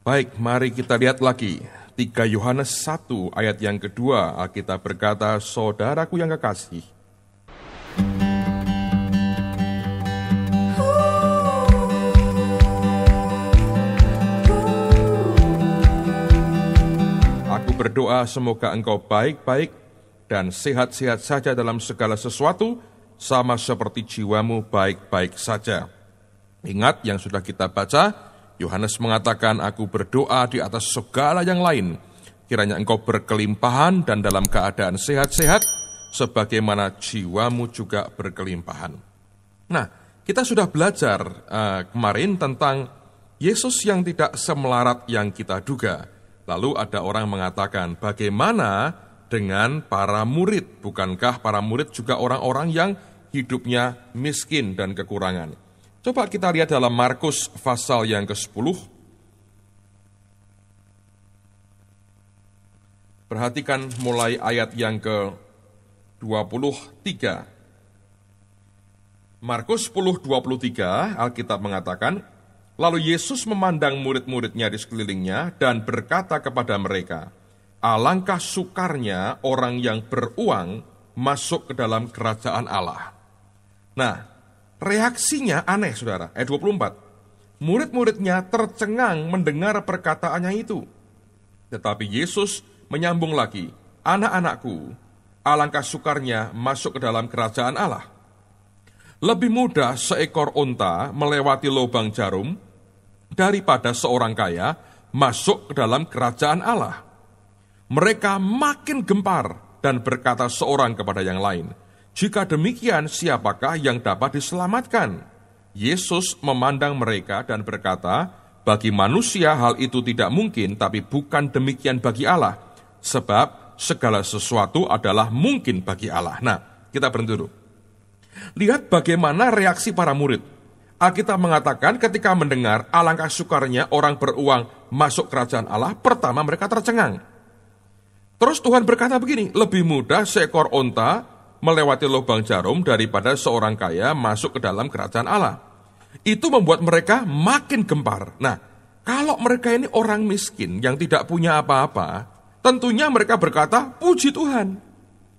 Baik, mari kita lihat lagi. 3 Yohanes 1 ayat yang kedua, Alkitab berkata, saudaraku yang kekasih, aku berdoa semoga engkau baik-baik dan sehat-sehat saja dalam segala sesuatu, sama seperti jiwamu baik-baik saja. Ingat yang sudah kita baca, Yohanes mengatakan, aku berdoa di atas segala yang lain, kiranya engkau berkelimpahan dan dalam keadaan sehat-sehat, sebagaimana jiwamu juga berkelimpahan. Nah, kita sudah belajar kemarin tentang Yesus yang tidak semelarat yang kita duga. Lalu ada orang mengatakan, bagaimana dengan para murid? Bukankah para murid juga orang-orang yang hidupnya miskin dan kekurangan? Coba kita lihat dalam Markus pasal yang ke-10. Perhatikan mulai ayat yang ke-23. Markus 10:23, Alkitab mengatakan, lalu Yesus memandang murid-muridnya di sekelilingnya dan berkata kepada mereka, alangkah sukarnya orang yang beruang masuk ke dalam kerajaan Allah. Nah, reaksinya aneh, saudara. Ayat 24. Murid-muridnya tercengang mendengar perkataannya itu. Tetapi Yesus menyambung lagi, anak-anakku, alangkah sukarnya masuk ke dalam kerajaan Allah. Lebih mudah seekor unta melewati lubang jarum daripada seorang kaya masuk ke dalam kerajaan Allah. Mereka makin gempar dan berkata seorang kepada yang lain, jika demikian, siapakah yang dapat diselamatkan? Yesus memandang mereka dan berkata, bagi manusia hal itu tidak mungkin, tapi bukan demikian bagi Allah. Sebab segala sesuatu adalah mungkin bagi Allah. Nah, kita berhenti dulu. Lihat bagaimana reaksi para murid. Alkitab mengatakan ketika mendengar alangkah sukarnya orang beruang masuk kerajaan Allah, pertama mereka tercengang. Terus Tuhan berkata begini, lebih mudah seekor unta melewati lubang jarum daripada seorang kaya masuk ke dalam kerajaan Allah. Itu membuat mereka makin gempar. Nah, kalau mereka ini orang miskin yang tidak punya apa-apa, tentunya mereka berkata, puji Tuhan.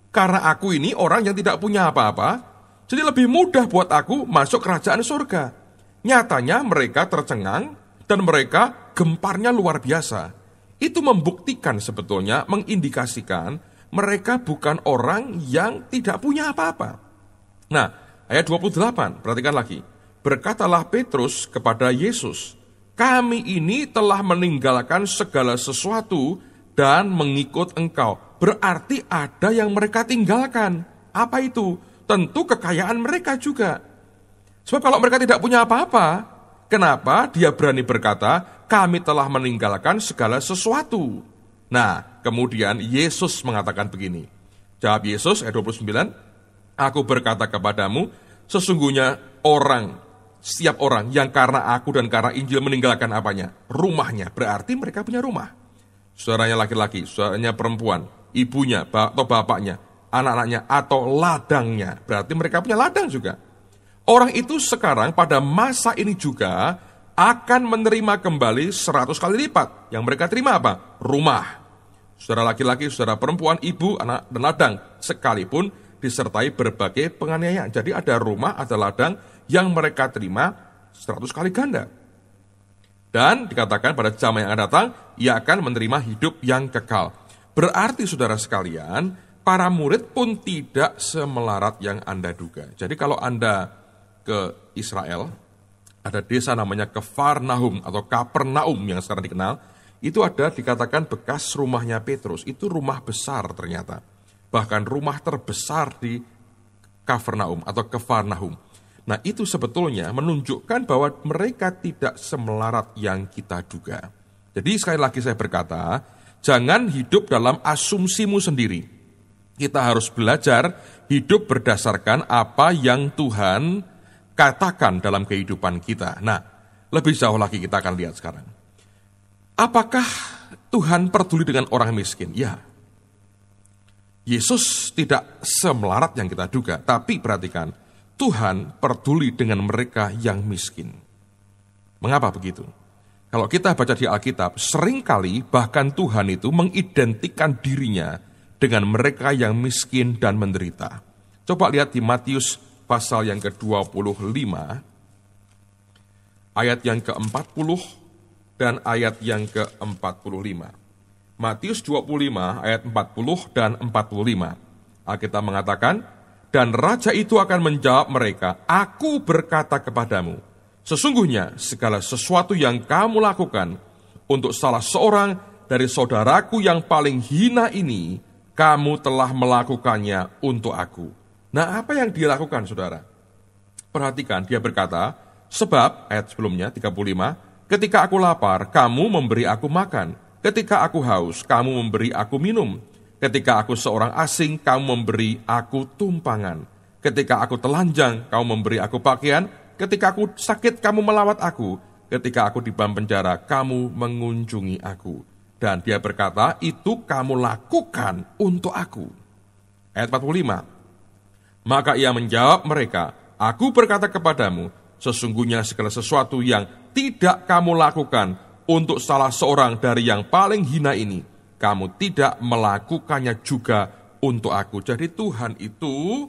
Karena aku ini orang yang tidak punya apa-apa, jadi lebih mudah buat aku masuk kerajaan surga. Nyatanya mereka tercengang dan mereka gemparnya luar biasa. Itu membuktikan sebetulnya, mengindikasikan mereka bukan orang yang tidak punya apa-apa. Nah, ayat 28, perhatikan lagi. Berkatalah Petrus kepada Yesus, kami ini telah meninggalkan segala sesuatu dan mengikut engkau. Berarti ada yang mereka tinggalkan. Apa itu? Tentu kekayaan mereka juga. Sebab kalau mereka tidak punya apa-apa, kenapa dia berani berkata, kami telah meninggalkan segala sesuatu? Nah, kemudian Yesus mengatakan begini. Jawab Yesus, ayat 29, aku berkata kepadamu, sesungguhnya setiap orang yang karena aku dan karena Injil meninggalkan apanya? Rumahnya, berarti mereka punya rumah. Saudaranya laki-laki, saudaranya perempuan, ibunya atau bapaknya, anak-anaknya atau ladangnya, berarti mereka punya ladang juga. Orang itu sekarang pada masa ini juga akan menerima kembali 100 kali lipat. Yang mereka terima apa? Rumah. Saudara laki-laki, saudara perempuan, ibu, anak, dan ladang. Sekalipun disertai berbagai penganiayaan. Jadi ada rumah, ada ladang yang mereka terima 100 kali ganda. Dan dikatakan pada zaman yang akan datang, ia akan menerima hidup yang kekal. Berarti saudara sekalian, para murid pun tidak semelarat yang Anda duga. Jadi kalau Anda ke Israel, ada desa namanya Kafarnaum atau Kapernaum yang sekarang dikenal, itu ada dikatakan bekas rumahnya Petrus. Itu rumah besar ternyata. Bahkan rumah terbesar di Kafarnaum atau Kafarnaum. Nah, itu sebetulnya menunjukkan bahwa mereka tidak semelarat yang kita duga. Jadi sekali lagi saya berkata, jangan hidup dalam asumsimu sendiri. Kita harus belajar hidup berdasarkan apa yang Tuhan katakan dalam kehidupan kita. Nah, lebih jauh lagi kita akan lihat sekarang. Apakah Tuhan peduli dengan orang miskin? Ya. Yesus tidak semelarat yang kita duga, tapi perhatikan, Tuhan peduli dengan mereka yang miskin. Mengapa begitu? Kalau kita baca di Alkitab, seringkali bahkan Tuhan itu mengidentikan dirinya dengan mereka yang miskin dan menderita. Coba lihat di Matius pasal yang ke-25, ayat yang ke-40 dan ayat yang ke-45. Matius 25 ayat 40 dan 45. Alkitab mengatakan, dan raja itu akan menjawab mereka, aku berkata kepadamu, sesungguhnya segala sesuatu yang kamu lakukan untuk salah seorang dari saudaraku yang paling hina ini, kamu telah melakukannya untuk aku. Nah, apa yang dia lakukan, saudara? Perhatikan, dia berkata, sebab, ayat sebelumnya, 35, ketika aku lapar, kamu memberi aku makan. Ketika aku haus, kamu memberi aku minum. Ketika aku seorang asing, kamu memberi aku tumpangan. Ketika aku telanjang, kamu memberi aku pakaian. Ketika aku sakit, kamu melawat aku. Ketika aku di dalam penjara, kamu mengunjungi aku. Dan dia berkata, itu kamu lakukan untuk aku. Ayat 45. Maka ia menjawab mereka, aku berkata kepadamu, sesungguhnya segala sesuatu yang tidak kamu lakukan untuk salah seorang dari yang paling hina ini, kamu tidak melakukannya juga untuk aku. Jadi Tuhan itu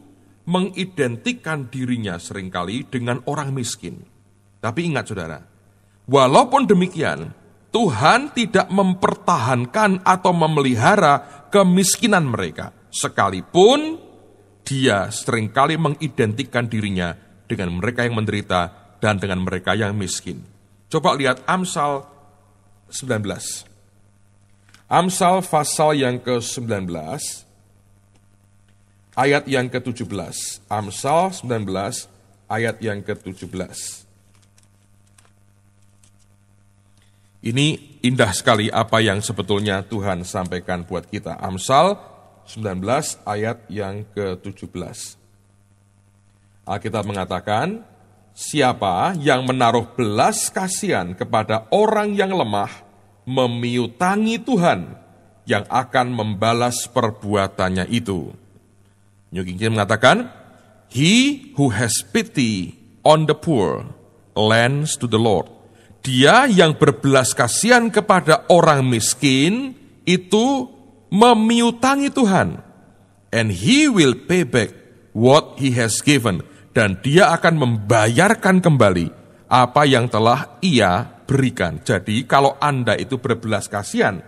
mengidentikan dirinya seringkali dengan orang miskin. Tapi ingat saudara, walaupun demikian, Tuhan tidak mempertahankan atau memelihara kemiskinan mereka. Sekalipun dia seringkali mengidentikan dirinya dengan mereka yang menderita dan dengan mereka yang miskin. Coba lihat Amsal 19. Amsal pasal yang ke-19, ayat yang ke-17. Amsal 19, ayat yang ke-17. Ini indah sekali apa yang sebetulnya Tuhan sampaikan buat kita. Amsal 19, ayat yang ke-17. Alkitab mengatakan, siapa yang menaruh belas kasihan kepada orang yang lemah, memiutangi Tuhan yang akan membalas perbuatannya itu. New King James mengatakan, he who has pity on the poor lends to the Lord. Dia yang berbelas kasihan kepada orang miskin itu memiutangi Tuhan. And he will pay back what he has given. Dan dia akan membayarkan kembali apa yang telah ia berikan. Jadi kalau Anda itu berbelas kasihan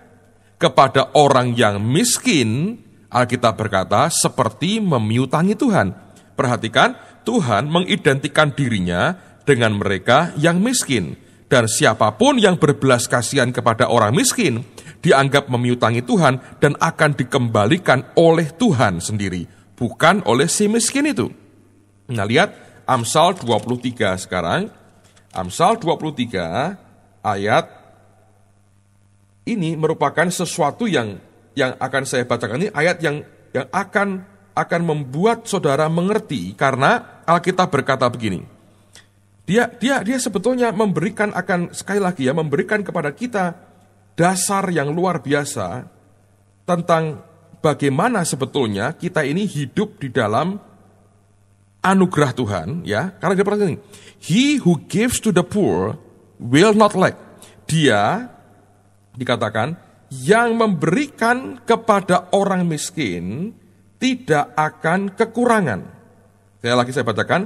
kepada orang yang miskin, Alkitab berkata seperti memiutangi Tuhan. Perhatikan, Tuhan mengidentikan dirinya dengan mereka yang miskin. Dan siapapun yang berbelas kasihan kepada orang miskin, dianggap memiutangi Tuhan dan akan dikembalikan oleh Tuhan sendiri, bukan oleh si miskin itu. Nah, lihat Amsal 23 sekarang. Amsal 23 ayat ini merupakan sesuatu yang akan saya bacakan. Ini ayat yang akan membuat saudara mengerti, karena Alkitab berkata begini. Dia sebetulnya memberikan, akan sekali lagi ya, memberikan kepada kita dasar yang luar biasa tentang bagaimana sebetulnya kita ini hidup di dalam anugerah Tuhan, ya. Karena dia berkata ini, he who gives to the poor will not lack. Dia dikatakan yang memberikan kepada orang miskin tidak akan kekurangan. Sekali lagi saya bacakan,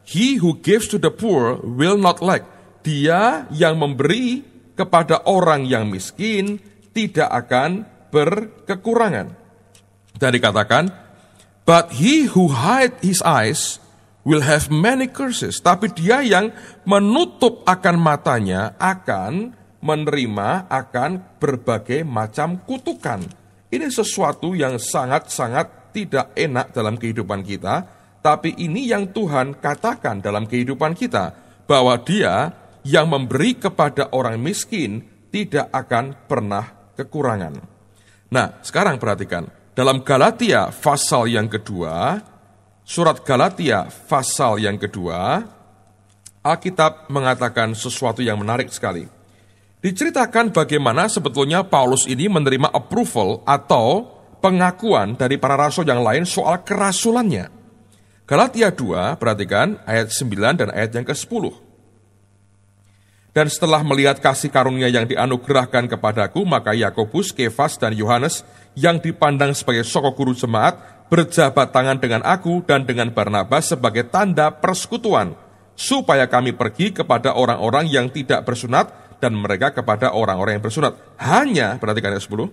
he who gives to the poor will not lack. Dia yang memberi kepada orang yang miskin tidak akan berkekurangan. Dan dikatakan, but he who hide his eyes will have many curses. Tapi dia yang menutup akan matanya akan menerima akan berbagai macam kutukan. Ini sesuatu yang sangat-sangat tidak enak dalam kehidupan kita, tapi ini yang Tuhan katakan dalam kehidupan kita, bahwa dia yang memberi kepada orang miskin tidak akan pernah kekurangan. Nah, sekarang perhatikan, dalam Galatia pasal yang kedua, surat Galatia pasal yang kedua, Alkitab mengatakan sesuatu yang menarik sekali. Diceritakan bagaimana sebetulnya Paulus ini menerima approval atau pengakuan dari para rasul yang lain soal kerasulannya. Galatia 2, perhatikan ayat 9 dan ayat yang ke-10. Dan setelah melihat kasih karunia yang dianugerahkan kepadaku, maka Yakobus, Kefas, dan Yohanes yang dipandang sebagai sokok guru jemaat berjabat tangan dengan aku dan dengan Barnabas sebagai tanda persekutuan, supaya kami pergi kepada orang-orang yang tidak bersunat dan mereka kepada orang-orang yang bersunat. Hanya, perhatikan ayat 10,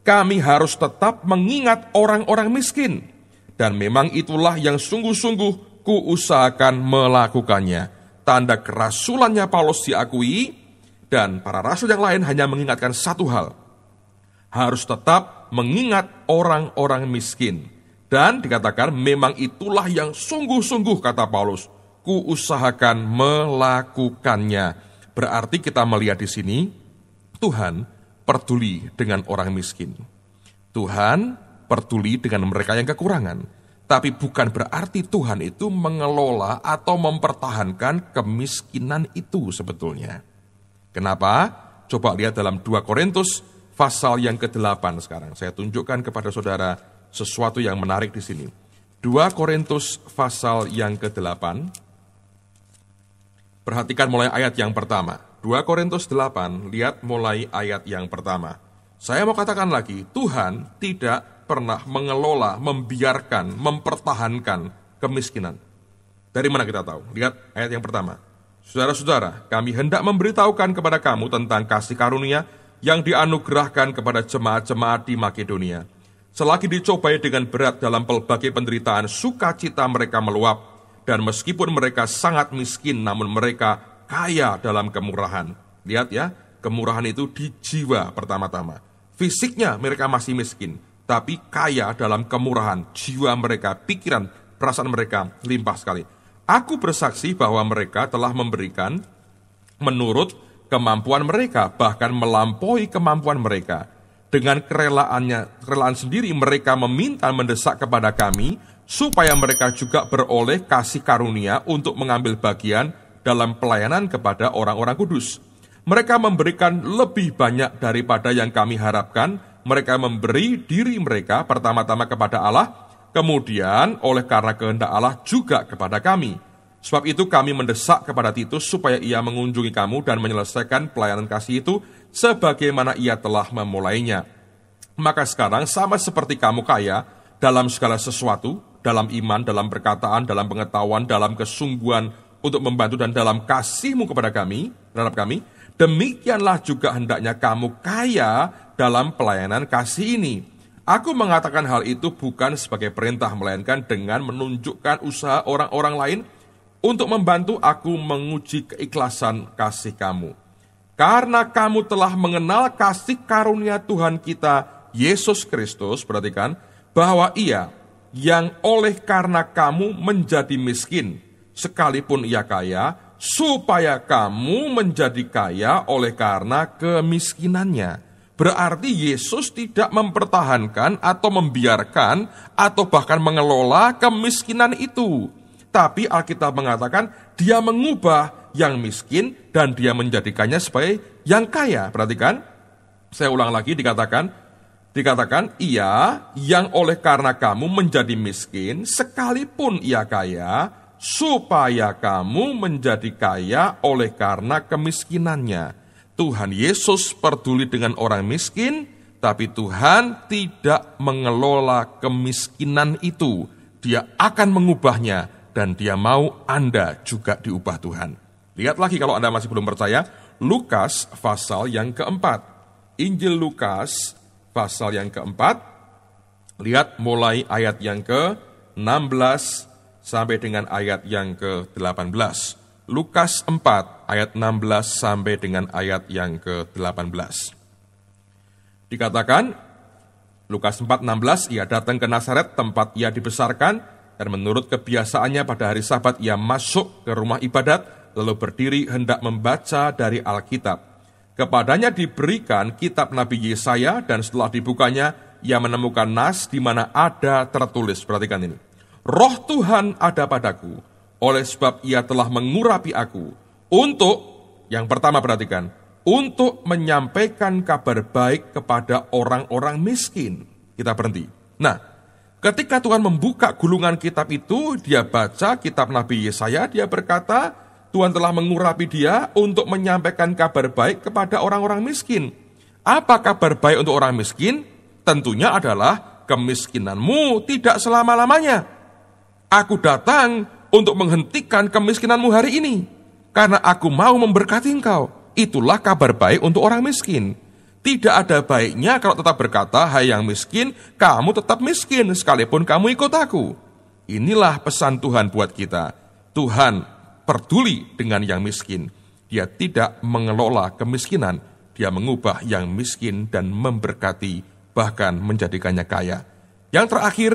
kami harus tetap mengingat orang-orang miskin. Dan memang itulah yang sungguh-sungguh kuusahakan melakukannya. Tanda kerasulannya Paulus diakui, dan para rasul yang lain hanya mengingatkan satu hal. Harus tetap mengingat orang-orang miskin. Dan dikatakan memang itulah yang sungguh-sungguh, kata Paulus, kuusahakan melakukannya. Berarti kita melihat di sini, Tuhan peduli dengan orang miskin. Tuhan peduli dengan mereka yang kekurangan. Tapi bukan berarti Tuhan itu mengelola atau mempertahankan kemiskinan itu sebetulnya. Kenapa? Coba lihat dalam 2 Korintus pasal yang ke-8 sekarang. Saya tunjukkan kepada saudara sesuatu yang menarik di sini. 2 Korintus pasal yang ke-8. Perhatikan mulai ayat yang pertama. 2 Korintus 8, lihat mulai ayat yang pertama. Saya mau katakan lagi, Tuhan tidak pernah mengelola, membiarkan, mempertahankan kemiskinan. Dari mana kita tahu? Lihat ayat yang pertama. Saudara-saudara, kami hendak memberitahukan kepada kamu tentang kasih karunia yang dianugerahkan kepada jemaat-jemaat di Makedonia. Selagi dicobai dengan berat dalam pelbagai penderitaan, sukacita mereka meluap, dan meskipun mereka sangat miskin, namun mereka kaya dalam kemurahan. Lihat ya, kemurahan itu di jiwa pertama-tama. Fisiknya mereka masih miskin, tapi kaya dalam kemurahan, jiwa mereka, pikiran, perasaan mereka limpah sekali. Aku bersaksi bahwa mereka telah memberikan menurut kemampuan mereka, bahkan melampaui kemampuan mereka. Dengan kerelaan sendiri mereka meminta mendesak kepada kami, supaya mereka juga beroleh kasih karunia untuk mengambil bagian dalam pelayanan kepada orang-orang kudus. Mereka memberikan lebih banyak daripada yang kami harapkan. Mereka memberi diri mereka pertama-tama kepada Allah, kemudian oleh karena kehendak Allah juga kepada kami. Sebab itu kami mendesak kepada Titus supaya ia mengunjungi kamu dan menyelesaikan pelayanan kasih itu sebagaimana ia telah memulainya. Maka sekarang sama seperti kamu kaya dalam segala sesuatu, dalam iman, dalam perkataan, dalam pengetahuan, dalam kesungguhan untuk membantu dan dalam kasihmu kepada kami, terhadap kami, demikianlah juga hendaknya kamu kaya dalam pelayanan kasih ini. Aku mengatakan hal itu bukan sebagai perintah, melainkan dengan menunjukkan usaha orang-orang lain untuk membantu aku menguji keikhlasan kasih kamu. Karena kamu telah mengenal kasih karunia Tuhan kita, Yesus Kristus, perhatikan, bahwa ia yang oleh karena kamu menjadi miskin, sekalipun ia kaya, supaya kamu menjadi kaya oleh karena kemiskinannya. Berarti Yesus tidak mempertahankan atau membiarkan atau bahkan mengelola kemiskinan itu. Tapi Alkitab mengatakan dia mengubah yang miskin dan dia menjadikannya sebagai yang kaya. Perhatikan, saya ulang lagi dikatakan ia yang oleh karena kamu menjadi miskin sekalipun ia kaya, supaya kamu menjadi kaya oleh karena kemiskinannya. Tuhan Yesus peduli dengan orang miskin, tapi Tuhan tidak mengelola kemiskinan itu. Dia akan mengubahnya, dan dia mau Anda juga diubah Tuhan. Lihat lagi kalau Anda masih belum percaya, Lukas pasal yang keempat. Injil Lukas pasal yang keempat, lihat mulai ayat yang ke-16 sampai dengan ayat yang ke-18. Lukas 4 ayat 16 sampai dengan ayat yang ke-18. Dikatakan, Lukas 4:16, ia datang ke Nazaret tempat ia dibesarkan, dan menurut kebiasaannya pada hari Sabat ia masuk ke rumah ibadat, lalu berdiri hendak membaca dari Alkitab. Kepadanya diberikan kitab Nabi Yesaya, dan setelah dibukanya, ia menemukan nas di mana ada tertulis, perhatikan ini, Roh Tuhan ada padaku, oleh sebab ia telah mengurapi aku, untuk, yang pertama perhatikan, untuk menyampaikan kabar baik kepada orang-orang miskin. Kita berhenti. Nah, ketika Tuhan membuka gulungan kitab itu, dia baca kitab Nabi Yesaya, dia berkata, Tuhan telah mengurapi dia untuk menyampaikan kabar baik kepada orang-orang miskin. Apa kabar baik untuk orang miskin? Tentunya adalah kemiskinanmu tidak selama-lamanya. Aku datang untuk menghentikan kemiskinanmu hari ini, karena aku mau memberkati engkau. Itulah kabar baik untuk orang miskin. Tidak ada baiknya kalau tetap berkata, hai yang miskin, kamu tetap miskin sekalipun kamu ikut aku. Inilah pesan Tuhan buat kita. Tuhan peduli dengan yang miskin. Dia tidak mengelola kemiskinan. Dia mengubah yang miskin dan memberkati, bahkan menjadikannya kaya. Yang terakhir,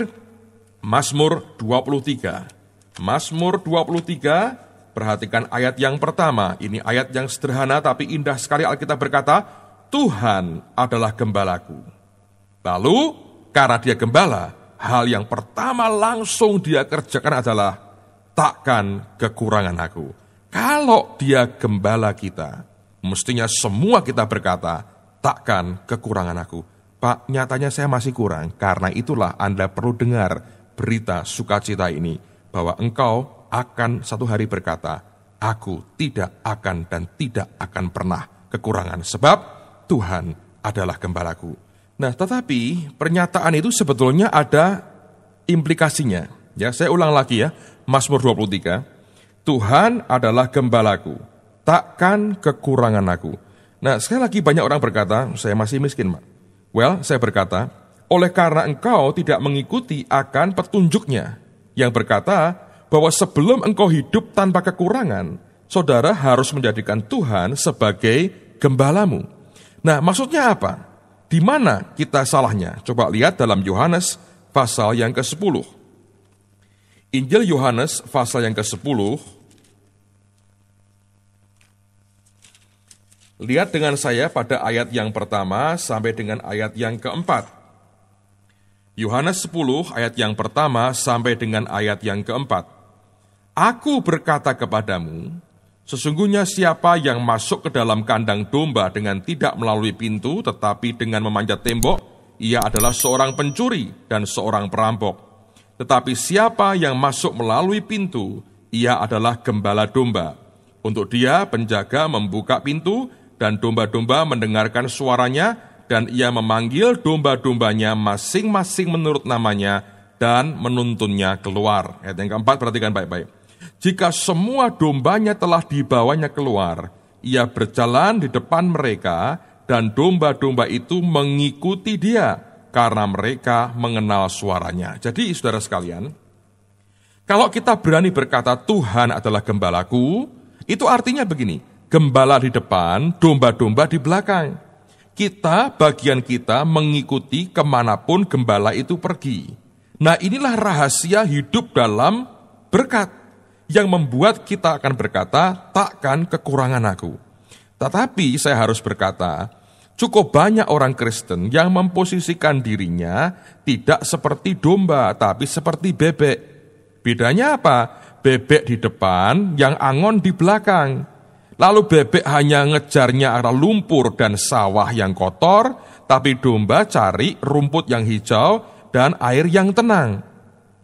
Mazmur 23. Mazmur 23, perhatikan ayat yang pertama. Ini ayat yang sederhana tapi indah sekali. Alkitab berkata, Tuhan adalah gembalaku. Lalu, karena dia gembala, hal yang pertama langsung dia kerjakan adalah, takkan kekurangan aku. Kalau dia gembala kita, mestinya semua kita berkata, takkan kekurangan aku. Pak, nyatanya saya masih kurang. Karena itulah Anda perlu dengar berita sukacita ini, bahwa engkau akan satu hari berkata, aku tidak akan dan tidak akan pernah kekurangan, sebab Tuhan adalah gembalaku. Nah, tetapi pernyataan itu sebetulnya ada implikasinya. Ya, saya ulang lagi ya, Mazmur 23. Tuhan adalah gembalaku, takkan kekurangan aku. Nah, sekali lagi banyak orang berkata, saya masih miskin, Pak. Well, saya berkata, oleh karena engkau tidak mengikuti akan petunjuknya, yang berkata bahwa sebelum engkau hidup tanpa kekurangan, saudara harus menjadikan Tuhan sebagai gembalamu. Nah, maksudnya apa? Di mana kita salahnya? Coba lihat dalam Yohanes pasal yang ke-10. Injil Yohanes pasal yang ke-10. Lihat dengan saya pada ayat yang pertama sampai dengan ayat yang keempat. Yohanes 10 ayat yang pertama sampai dengan ayat yang keempat. Aku berkata kepadamu, sesungguhnya siapa yang masuk ke dalam kandang domba dengan tidak melalui pintu, tetapi dengan memanjat tembok, ia adalah seorang pencuri dan seorang perampok. Tetapi siapa yang masuk melalui pintu, ia adalah gembala domba. Untuk dia, penjaga membuka pintu, dan domba-domba mendengarkan suaranya, dan ia memanggil domba-dombanya masing-masing menurut namanya, dan menuntunnya keluar. Ayat yang keempat, perhatikan baik-baik. Jika semua dombanya telah dibawanya keluar, ia berjalan di depan mereka, dan domba-domba itu mengikuti dia, karena mereka mengenal suaranya. Jadi, saudara sekalian, kalau kita berani berkata Tuhan adalah gembalaku, itu artinya begini, gembala di depan, domba-domba di belakang. Bagian kita mengikuti kemanapun gembala itu pergi. Nah, inilah rahasia hidup dalam berkat, yang membuat kita akan berkata, takkan kekurangan aku. Tetapi saya harus berkata, cukup banyak orang Kristen yang memposisikan dirinya tidak seperti domba, tapi seperti bebek. Bedanya apa? Bebek di depan, yang angon di belakang. Lalu bebek hanya ngejarnya arah lumpur dan sawah yang kotor, tapi domba cari rumput yang hijau dan air yang tenang.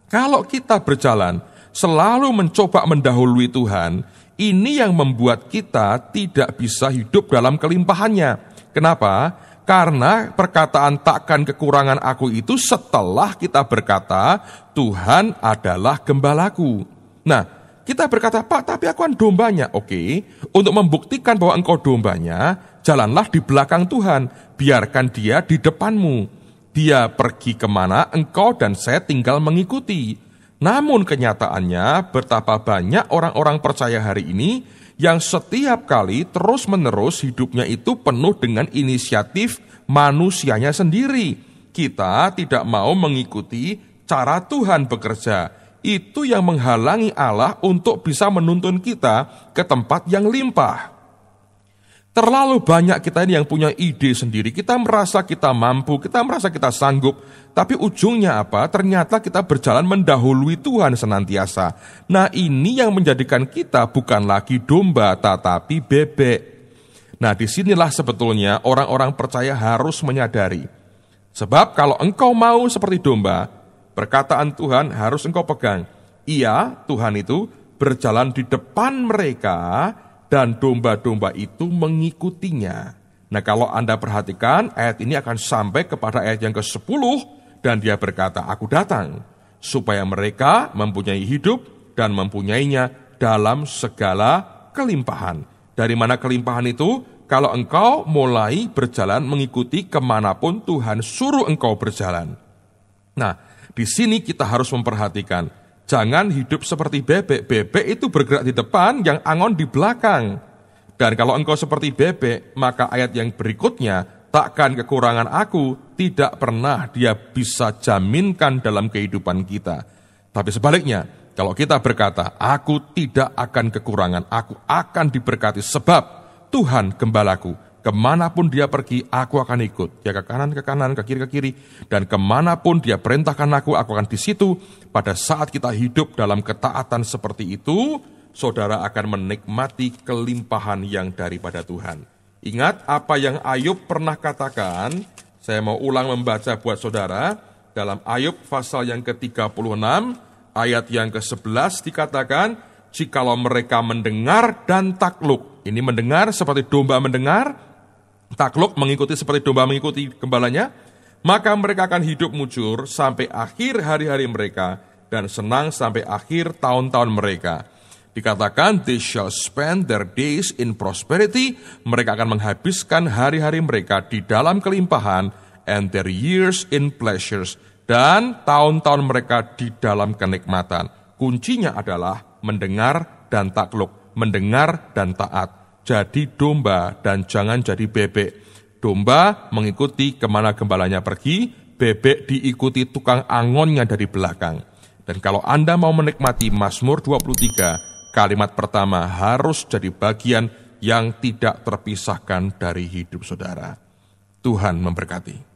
Kalau kita berjalan, selalu mencoba mendahului Tuhan, ini yang membuat kita tidak bisa hidup dalam kelimpahannya. Kenapa? Karena perkataan takkan kekurangan aku itu setelah kita berkata, Tuhan adalah gembalaku. Nah, kita berkata, Pak, tapi aku kan dombanya. Oke, untuk membuktikan bahwa engkau dombanya, jalanlah di belakang Tuhan. Biarkan dia di depanmu. Dia pergi kemana, engkau dan saya tinggal mengikuti. Namun kenyataannya, betapa banyak orang-orang percaya hari ini yang setiap kali terus-menerus hidupnya itu penuh dengan inisiatif manusianya sendiri. Kita tidak mau mengikuti cara Tuhan bekerja. Itu yang menghalangi Allah untuk bisa menuntun kita ke tempat yang limpah. Terlalu banyak kita ini yang punya ide sendiri. Kita merasa kita mampu, kita merasa kita sanggup. Tapi ujungnya apa? Ternyata kita berjalan mendahului Tuhan senantiasa. Nah, ini yang menjadikan kita bukan lagi domba, tetapi bebek. Nah, disinilah sebetulnya orang-orang percaya harus menyadari. Sebab kalau engkau mau seperti domba, perkataan Tuhan harus engkau pegang. Iya, Tuhan itu berjalan di depan mereka, dan domba-domba itu mengikutinya. Nah, kalau Anda perhatikan, ayat ini akan sampai kepada ayat yang ke-10, dan dia berkata, "Aku datang, supaya mereka mempunyai hidup dan mempunyainya dalam segala kelimpahan." Dari mana kelimpahan itu? Kalau engkau mulai berjalan mengikuti kemanapun Tuhan suruh engkau berjalan. Nah, di sini kita harus memperhatikan, jangan hidup seperti bebek. Bebek itu bergerak di depan, yang angon di belakang. Dan kalau engkau seperti bebek, maka ayat yang berikutnya, "Takkan kekurangan aku tidak pernah dia bisa jaminkan dalam kehidupan kita." Tapi sebaliknya, kalau kita berkata, "Aku tidak akan kekurangan, aku akan diberkati sebab Tuhan gembalaku, kemanapun dia pergi, aku akan ikut. Ya ke kanan, ke kiri, ke kiri. Dan kemanapun dia perintahkan aku akan di situ." Pada saat kita hidup dalam ketaatan seperti itu, saudara akan menikmati kelimpahan yang daripada Tuhan. Ingat apa yang Ayub pernah katakan. Saya mau ulang membaca buat saudara. Dalam Ayub pasal yang ke-36, ayat yang ke-11 dikatakan, "Jikalau mereka mendengar dan takluk." Ini mendengar seperti domba mendengar, takluk mengikuti seperti domba mengikuti gembalanya, "maka mereka akan hidup mujur sampai akhir hari-hari mereka, dan senang sampai akhir tahun-tahun mereka." Dikatakan, "They shall spend their days in prosperity." Mereka akan menghabiskan hari-hari mereka di dalam kelimpahan, "and their years in pleasures." Dan tahun-tahun mereka di dalam kenikmatan. Kuncinya adalah mendengar dan takluk, mendengar dan taat. Jadi domba dan jangan jadi bebek. Domba mengikuti kemana gembalanya pergi, bebek diikuti tukang angonnya dari belakang. Dan kalau Anda mau menikmati Mazmur 23, kalimat pertama harus jadi bagian yang tidak terpisahkan dari hidup saudara. Tuhan memberkati.